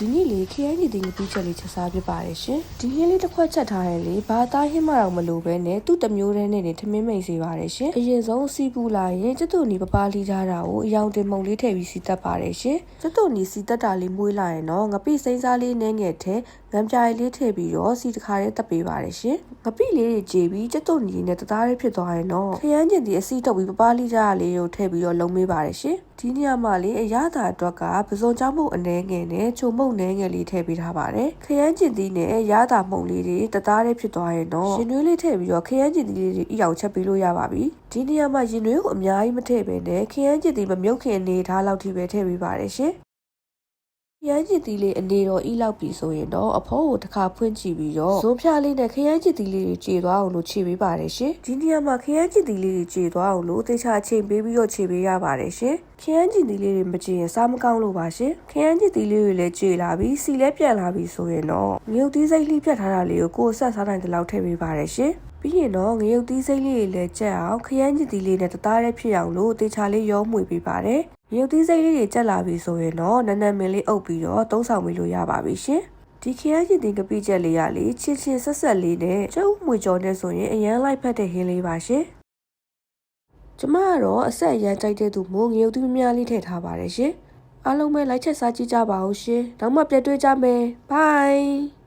ဒီနေ့လေခရိုင်ကြီးတင်ကပြီးချက်လေးချက်စားပြပါတယ်ရှင်ဒီဟင်းလေးတစ်ခွက်ချက်ထားရင်လေဘာသားဟင်းမတော့မလို့ပဲနဲ့သူ့တစ်မျိုးတည်းနဲ့နေထမင်းမိတ်စေပါတယ်ရှင်အရင်ဆုံးစီပူလာရင်ကျတုန်နီပပလေးထားတာကိုအယောင်တင်မုံလေးထည့်ပြီးစီတက်ပါတယ်ရှင်ကျတုန်နီစီတက်တာလေးမွေးလာရင်တော့ငပိစိမ့်စားလေးနဲ့ငယ်ထဲငမ်းပြားလေးထည့်ပြီးတော့စီတခါလေးတက်ပေးပါတယ်ရှင်ငပိလေးတွေကြေပြီးကျတုန်နီနဲ့တသားလေးဖြစ်သွားရင်တော့ခရိုင်ကြီးတင်အစီတုပ်ပြီးပပလေးထားလေးကိုထည့်ပြီးတော့လုံးမေးပါတယ်ရှင်ဒီနေရာမှာလေအရသာအတွက်ကပစုံကြောင်းမုံအနှဲငယ်နဲ့ချုံမုံနှဲငယ်လေးထည့်ပေးထားပါတယ်ခရမ်းကျင်သီးနဲ့ရသာမုံလေးတွေတသားလေးဖြစ်သွားရင်တော့ရင်နွေးလေးထည့်ပြီးတော့ခရမ်းကျင်သီးလေးတွေအရောက်ချက်ပေးလို့ရပါပြီဒီနေရာမှာရင်နွေးကိုအများကြီးမထည့်ပဲနဲ့ခရမ်းကျင်သီးမမြုပ်ခင်နေထားလောက်ထိပဲထည့်ပေးပါတယ်ရှင်ခရမ်းကျင်သီးလေးအနေတော်ဤလောက်ပြီဆိုရင်တော့အဖိုးကိုတစ်ခါဖွင့်ကြည့်ပြီးတော့ဇွန်းဖြားလေးနဲ့ခရမ်းကျင်သီးလေးတွေခြေသွားအောင်လို့ခြေပေးပါတယ်ရှင်ဒီနေရာမှာခရမ်းကျင်သီးလေးတွေခြေသွားအောင်လို့တေချာချိန်ပေးပြီးတော့ခြေပေးရပါတယ်ရှင်ခရမ်းကျင်သီးလေးတွေမကြည့်ရင်စားမကောင်းလို့ပါရှင်ခရမ်းကျင်သီးလေးတွေလည်းခြေလာပြီးစီလည်းပြတ်လာပြီးဆိုရင်တော့ငရုတ်သီးစိမ့်လေးပြတ်ထားတာလေးကိုဆက်စားနိုင်တဲ့လောက်ထည့်ပေးပါတယ်ရှင်ပြီးရင်တော့ငရုတ်သီးစိမ့်လေးတွေလည်းကြက်အောင်ခရမ်းကျင်သီးလေးနဲ့တသားလေးဖြစ်အောင်လို့တေချာလေးရောမှွေပေးပါတယ်ရုပ်သီးစိမ့်လေးတွေကျက်လာပြီဆိုရင်တော့နန်းနန်းမင်းလေးအုပ်ပြီးတော့သုံးဆောင်ပေးလို့ရပါပြီရှင်ဒီခရမ်းကျင်သီးကပိချက်လေးရလေချင်းချင်းဆက်ဆက်လေးနဲ့ကျုပ်မှွေကြော်နဲ့ဆိုရင်အရန်လိုက်ဖက်တဲ့ဟင်းလေးပါရှင်ကျမကတော့အဆက်အရန်ကြိုက်တဲ့သူမို့ငရုတ်သီးများလေးထည့်ထားပါတယ်ရှင်အားလုံးပဲလိုက်ချက်စားကြည့်ကြပါဦးရှင်နောက်မှပြန်တွေ့ကြမယ် bye